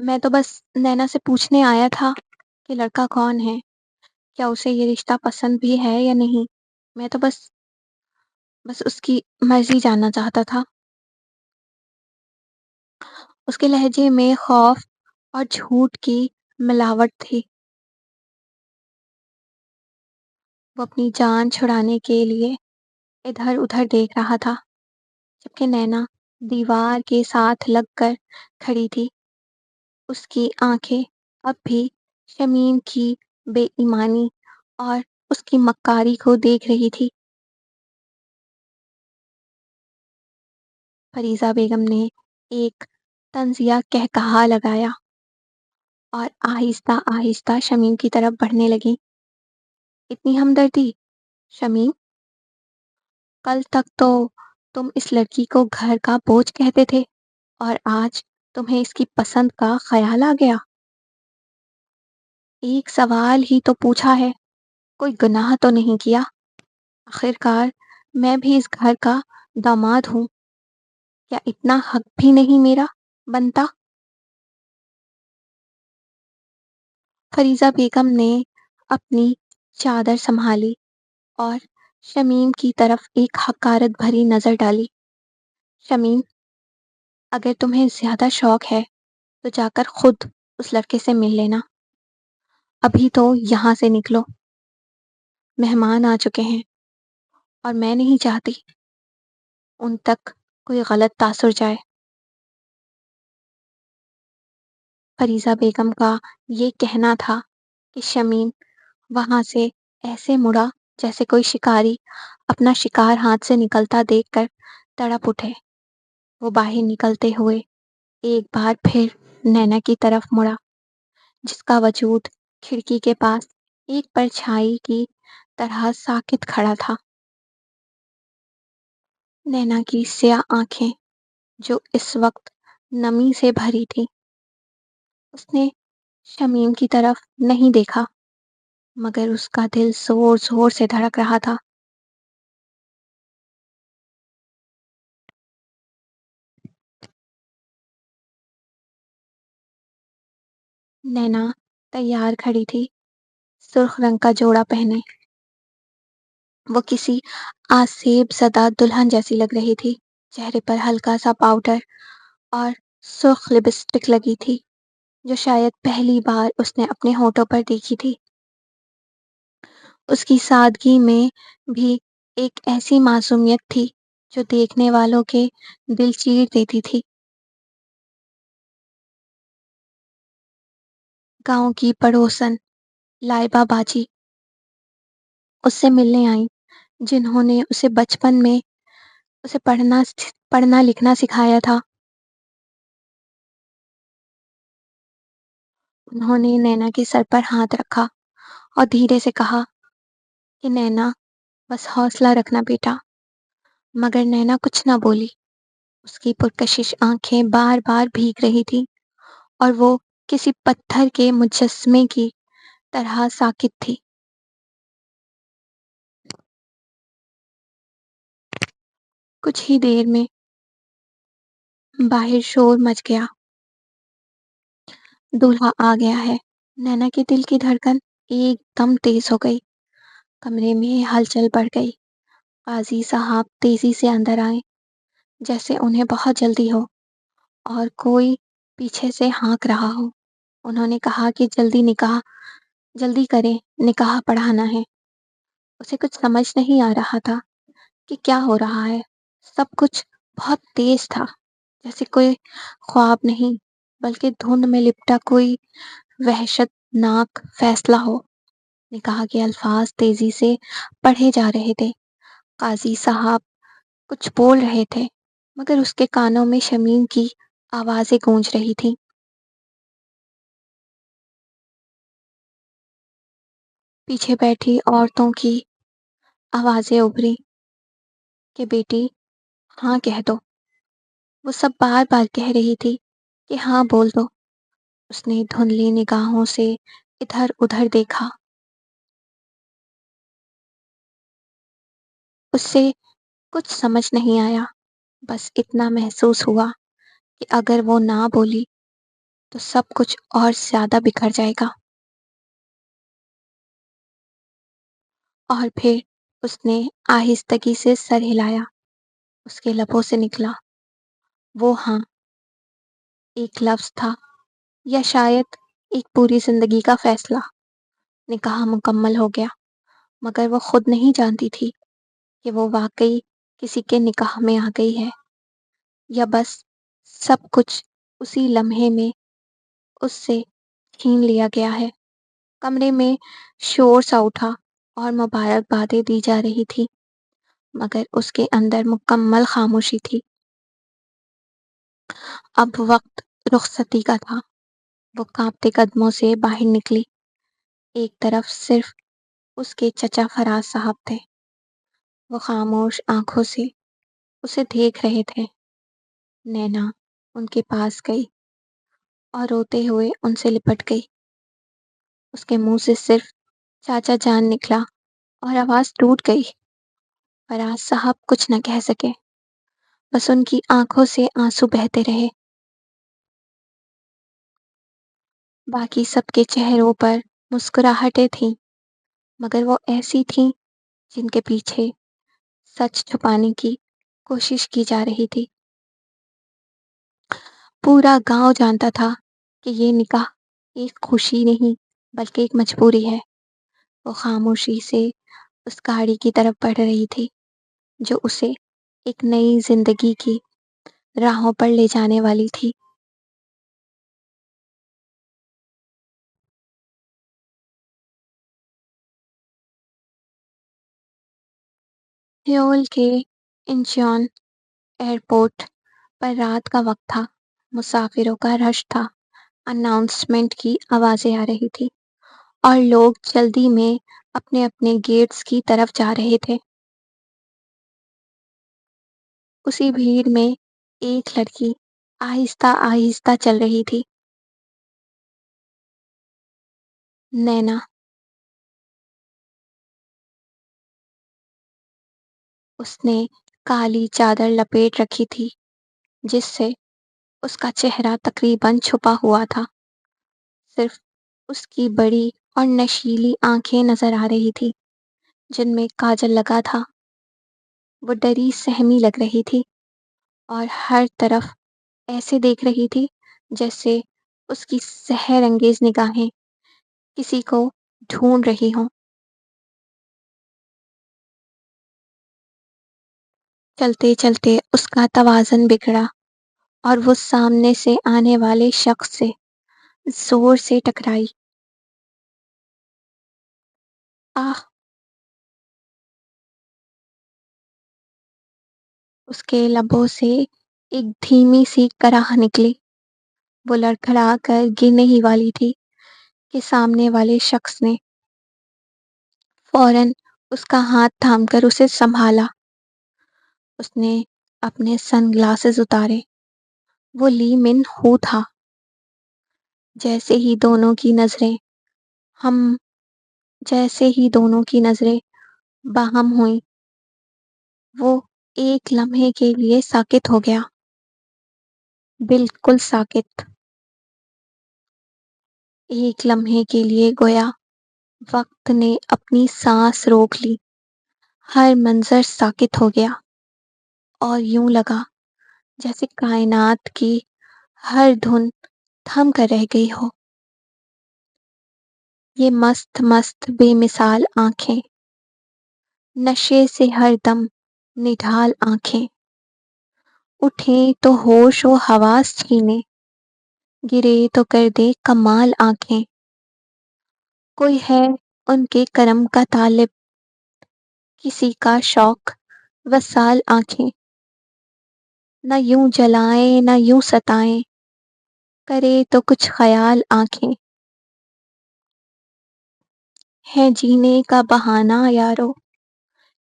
میں تو بس نینا سے پوچھنے آیا تھا کہ لڑکا کون ہے، کیا اسے یہ رشتہ پسند بھی ہے یا نہیں۔ میں تو بس اس کی مرضی جاننا چاہتا تھا۔ اس کے لہجے میں خوف اور جھوٹ کی ملاوٹ تھی۔ وہ اپنی جان چھڑانے کے لیے ادھر ادھر دیکھ رہا تھا، جبکہ نینا دیوار کے ساتھ لگ کر کھڑی تھی۔ اس کی آنکھیں اب بھی شمیم کی بے ایمانی اور اس کی مکاری کو دیکھ رہی تھی۔ فریضہ بیگم نے ایک طنزیہ قہقہا لگایا اور آہستہ آہستہ شمیم کی طرف بڑھنے لگی۔ اتنی ہمدردی شمیم، کل تک تو تم اس لڑکی کو گھر کا بوجھ کہتے تھے اور آج تمہیں اس کی پسند کا خیال آ گیا۔ ایک سوال ہی تو پوچھا ہے، کوئی گناہ تو نہیں کیا۔ آخر کار میں بھی اس گھر کا داماد ہوں، کیا اتنا حق بھی نہیں میرا بنتا؟ فریضہ بیگم نے اپنی چادر سنبھالی اور شمیم کی طرف ایک حقارت بھری نظر ڈالی۔ شمیم، اگر تمہیں زیادہ شوق ہے تو جا کر خود اس لڑکے سے مل لینا، ابھی تو یہاں سے نکلو، مہمان آ چکے ہیں اور میں نہیں چاہتی ان تک کوئی غلط تاثر جائے۔ فریضہ بیگم کا یہ کہنا تھا کہ شمیم وہاں سے ایسے مڑا جیسے کوئی شکاری اپنا شکار ہاتھ سے نکلتا دیکھ کر تڑپ اٹھے۔ وہ باہر نکلتے ہوئے ایک بار پھر نینا کی طرف مڑا، جس کا وجود کھڑکی کے پاس ایک پرچھائی کی طرح ساکت کھڑا تھا۔ نینا کی سیاہ آنکھیں جو اس وقت نمی سے بھری تھی، اس نے شمیم کی طرف نہیں دیکھا، مگر اس کا دل زور زور سے دھڑک رہا تھا۔ نینا تیار کھڑی تھی، سرخ رنگ کا جوڑا پہنے۔ وہ کسی آسیب زدہ دلہن جیسی لگ رہی تھی۔ چہرے پر ہلکا سا پاؤڈر اور سرخ لپسٹک لگی تھی، جو شاید پہلی بار اس نے اپنے ہونٹوں پر دیکھی تھی۔ اس کی سادگی میں بھی ایک ایسی معصومیت تھی جو دیکھنے والوں کے دل چیر دیتی تھی۔ گاؤں کی پڑوسن لائبہ باجی اس سے ملنے آئیں، جنہوں نے اسے بچپن میں اسے پڑھنا لکھنا سکھایا تھا۔ انہوں نے نینا کے سر پر ہاتھ رکھا اور دھیرے سے کہا کہ نینا، بس حوصلہ رکھنا بیٹا۔ مگر نینا کچھ نہ بولی۔ اس کی پرکشش آنکھیں بار بار بھیگ رہی تھی اور وہ کسی پتھر کے مجسمے کی طرح ساکت تھی۔ کچھ ہی دیر میں باہر شور مچ گیا۔ دولہا آ گیا ہے۔ نینا کے دل کی دھڑکن ایک دم تیز ہو گئی۔ کمرے میں ہلچل بڑھ گئی۔ قاضی صاحب تیزی سے اندر آئے، جیسے انہیں بہت جلدی ہو اور کوئی پیچھے سے ہانک رہا ہو۔ انہوں نے کہا کہ جلدی کریں، نکاح پڑھانا ہے۔ اسے کچھ سمجھ نہیں آ رہا تھا کہ کیا ہو رہا ہے۔ سب کچھ بہت تیز تھا، جیسے کوئی خواب نہیں بلکہ دھند میں لپٹا کوئی وحشت ناک فیصلہ ہو۔ نکاح کے الفاظ تیزی سے پڑھے جا رہے تھے۔ قاضی صاحب کچھ بول رہے تھے، مگر اس کے کانوں میں شمیم کی آوازیں گونج رہی تھیں۔ پیچھے بیٹھی عورتوں کی آوازیں ابھری کہ بیٹی ہاں کہہ دو۔ وہ سب بار بار کہہ رہی تھی کہ ہاں بول دو۔ اس نے دھندلی نگاہوں سے ادھر ادھر دیکھا۔ اس سے کچھ سمجھ نہیں آیا، بس اتنا محسوس ہوا کہ اگر وہ نہ بولی تو سب کچھ اور زیادہ بکھر جائے گا۔ اور پھر اس نے آہستگی سے سر ہلایا۔ اس کے لبوں سے نکلا وہ ہاں، ایک لفظ تھا، یا شاید ایک پوری زندگی کا فیصلہ۔ نکاح مکمل ہو گیا، مگر وہ خود نہیں جانتی تھی کہ وہ واقعی کسی کے نکاح میں آ گئی ہے، یا بس سب کچھ اسی لمحے میں اس سے چھین لیا گیا ہے۔ کمرے میں شور سا اٹھا اور مبارکبادیں دی جا رہی تھی، مگر اس کے اندر مکمل خاموشی تھی۔ اب وقت رخصتی کا تھا۔ وہ کانپتے قدموں سے باہر نکلی۔ ایک طرف صرف اس کے چچا فراز صاحب تھے۔ وہ خاموش آنکھوں سے اسے دیکھ رہے تھے۔ نینا ان کے پاس گئی اور روتے ہوئے ان سے لپٹ گئی۔ اس کے منہ سے صرف چاچا جان نکلا اور آواز ٹوٹ گئی۔ فراز صاحب کچھ نہ کہہ سکے، بس ان کی آنکھوں سے آنسو بہتے رہے۔ باقی سب کے چہروں پر مسکراہٹیں تھیں، مگر وہ ایسی تھیں جن کے پیچھے سچ چھپانے کی کوشش کی جا رہی تھی۔ پورا گاؤں جانتا تھا کہ یہ نکاح ایک خوشی نہیں بلکہ ایک مجبوری ہے۔ وہ خاموشی سے اس گاڑی کی طرف بڑھ رہی تھی جو اسے ایک نئی زندگی کی راہوں پر لے جانے والی تھی۔ سیول کے انچیون ایئرپورٹ پر رات کا وقت تھا۔ مسافروں کا رش تھا۔ اناؤنسمنٹ کی آوازیں آ رہی تھی اور لوگ جلدی میں اپنے اپنے گیٹس کی طرف جا رہے تھے۔ اسی بھیڑ میں ایک لڑکی آہستہ آہستہ چل رہی تھی۔ نینا۔ اس نے کالی چادر لپیٹ رکھی تھی جس سے اس کا چہرہ تقریباً چھپا ہوا تھا۔ صرف اس کی بڑی اور نشیلی آنکھیں نظر آ رہی تھی جن میں کاجل لگا تھا۔ وہ ڈری سہمی لگ رہی تھی اور ہر طرف ایسے دیکھ رہی تھی جیسے اس کی سحر انگیز نگاہیں کسی کو ڈھونڈ رہی ہوں۔ چلتے چلتے اس کا توازن بگڑا اور وہ سامنے سے آنے والے شخص سے زور سے ٹکرائی۔ آہ! اس کے لبوں سے ایک دھیمی سی کراہ نکلی۔ وہ لڑکھڑا کر گرنے ہی والی تھی کہ سامنے والے شخص نے فوراً اس کا ہاتھ تھام کر اسے سنبھالا۔ اس نے اپنے سن گلاسز اتارے۔ وہ لی من ہو تھا۔ جیسے ہی دونوں کی نظریں ہم جیسے ہی دونوں کی نظریں باہم ہوئیں، وہ ایک لمحے کے لیے ساکت ہو گیا۔ بالکل ساکت۔ ایک لمحے کے لیے گویا وقت نے اپنی سانس روک لی۔ ہر منظر ساکت ہو گیا اور یوں لگا جیسے کائنات کی ہر دھن تھم کر رہ گئی ہو۔ یہ مست مست بے مثال آنکھیں، نشے سے ہر دم نڈھال آنکھیں، اٹھیں تو ہوش و حواس چھینے، گرے تو کر دے کمال آنکھیں۔ کوئی ہے ان کے کرم کا طالب، کسی کا شوق وصال آنکھیں، نہ یوں جلائیں نہ یوں ستائیں، کرے تو کچھ خیال آنکھیں۔ ہے جینے کا بہانہ یارو،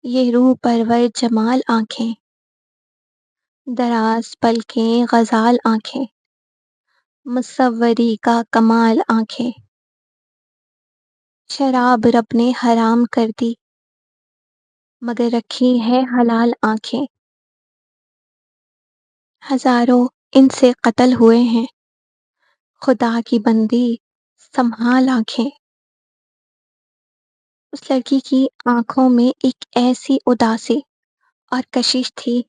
یہ روح پرور جمال آنکھیں، دراز پلکیں غزال آنکھیں، مصوری کا کمال آنکھیں۔ شراب رب نے حرام کر دی مگر رکھی ہے حلال آنکھیں۔ ہزاروں ان سے قتل ہوئے ہیں، خدا کی بندی، سنبھال آنکھیں۔ اس لڑکی کی آنکھوں میں ایک ایسی اداسی اور کشش تھی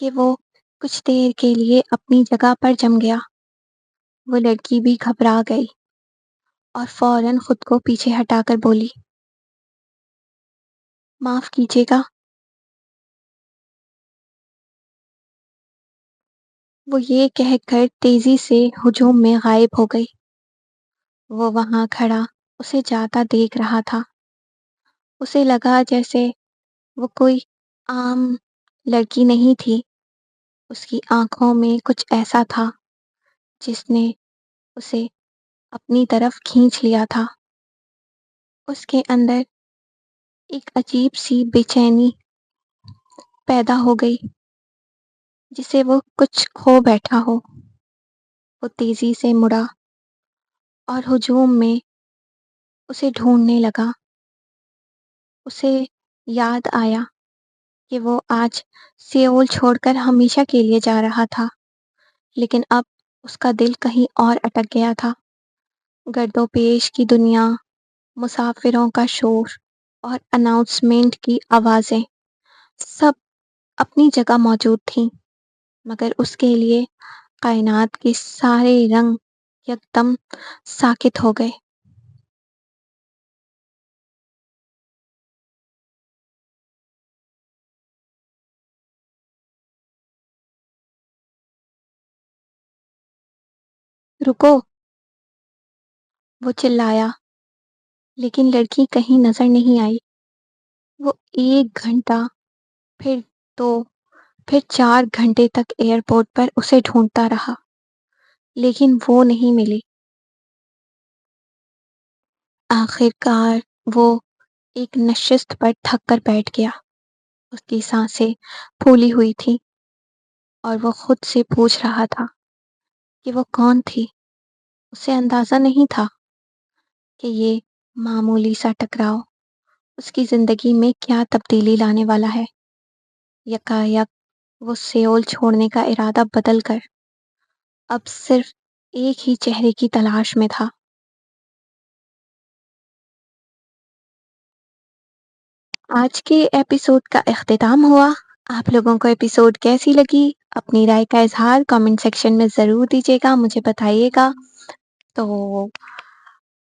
کہ وہ کچھ دیر کے لیے اپنی جگہ پر جم گیا۔ وہ لڑکی بھی گھبرا گئی اور فوراً خود کو پیچھے ہٹا کر بولی، معاف کیجیے گا۔ وہ یہ کہہ کر تیزی سے ہجوم میں غائب ہو گئی۔ وہ وہاں کھڑا اسے جاتا دیکھ رہا تھا۔ اسے لگا جیسے وہ کوئی عام لڑکی نہیں تھی۔ اس کی آنکھوں میں کچھ ایسا تھا جس نے اسے اپنی طرف کھینچ لیا تھا۔ اس کے اندر ایک عجیب سی بے چینی پیدا ہو گئی، جسے وہ کچھ کھو بیٹھا ہو۔ وہ تیزی سے مڑا اور ہجوم میں اسے ڈھونڈنے لگا۔ اسے یاد آیا کہ وہ آج سیول چھوڑ کر ہمیشہ کے لیے جا رہا تھا، لیکن اب اس کا دل کہیں اور اٹک گیا تھا۔ گرد و پیش کی دنیا، مسافروں کا شور اور اناؤنسمنٹ کی آوازیں سب اپنی جگہ موجود تھیں، مگر اس کے لیے کائنات کے سارے رنگ یکدم ساکت ہو گئے۔ رکو! وہ چلایا، لیکن لڑکی کہیں نظر نہیں آئی۔ وہ 1 گھنٹہ، پھر 2، پھر 4 گھنٹے تک ایئرپورٹ پر اسے ڈھونڈتا رہا، لیکن وہ نہیں ملی۔ آخر کار وہ ایک نشست پر تھک کر بیٹھ گیا۔ اس کی سانسیں پھولی ہوئی تھیں اور وہ خود سے پوچھ رہا تھا کہ وہ کون تھی۔ اسے اندازہ نہیں تھا کہ یہ معمولی سا ٹکراؤ اس کی زندگی میں کیا تبدیلی لانے والا ہے۔ یکایک وہ سیول چھوڑنے کا ارادہ بدل کر اب صرف ایک ہی چہرے کی تلاش میں تھا۔ آج کے ایپیسوڈ کا اختتام ہوا۔ آپ لوگوں کو ایپیسوڈ کیسی لگی؟ اپنی رائے کا اظہار کامنٹ سیکشن میں ضرور دیجیے گا، مجھے بتائیے گا، تو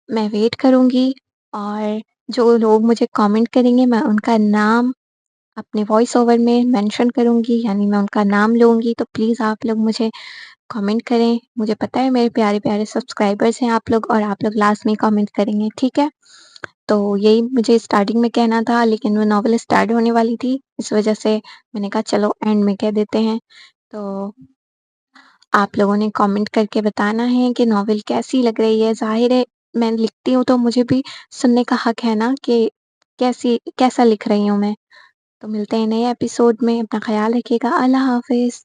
میں ویٹ کروں گی۔ اور جو لوگ مجھے کامنٹ کریں گے میں ان کا نام اپنے وائس اوور میں مینشن کروں گی، یعنی میں ان کا نام لوں گی، تو پلیز آپ لوگ مجھے کامنٹ کریں۔ مجھے پتہ ہے میرے پیارے پیارے سبسکرائبرز ہیں آپ لوگ، اور آپ لوگ لاسٹ میں کامنٹ کریں گے، ٹھیک ہے؟ تو یہی مجھے اسٹارٹنگ میں کہنا تھا، لیکن وہ ناول اسٹارٹ ہونے والی تھی، اس وجہ سے میں نے کہا چلو اینڈ میں کہہ دیتے ہیں۔ تو آپ لوگوں نے کامنٹ کر کے بتانا ہے کہ ناول کیسی لگ رہی ہے۔ ظاہر ہے میں لکھتی ہوں تو مجھے بھی سننے کا حق ہے نا کہ کیسا لکھ رہی ہوں میں۔ تو ملتے ہیں نئے ایپیسوڈ میں، اپنا خیال رکھیے گا، اللہ حافظ۔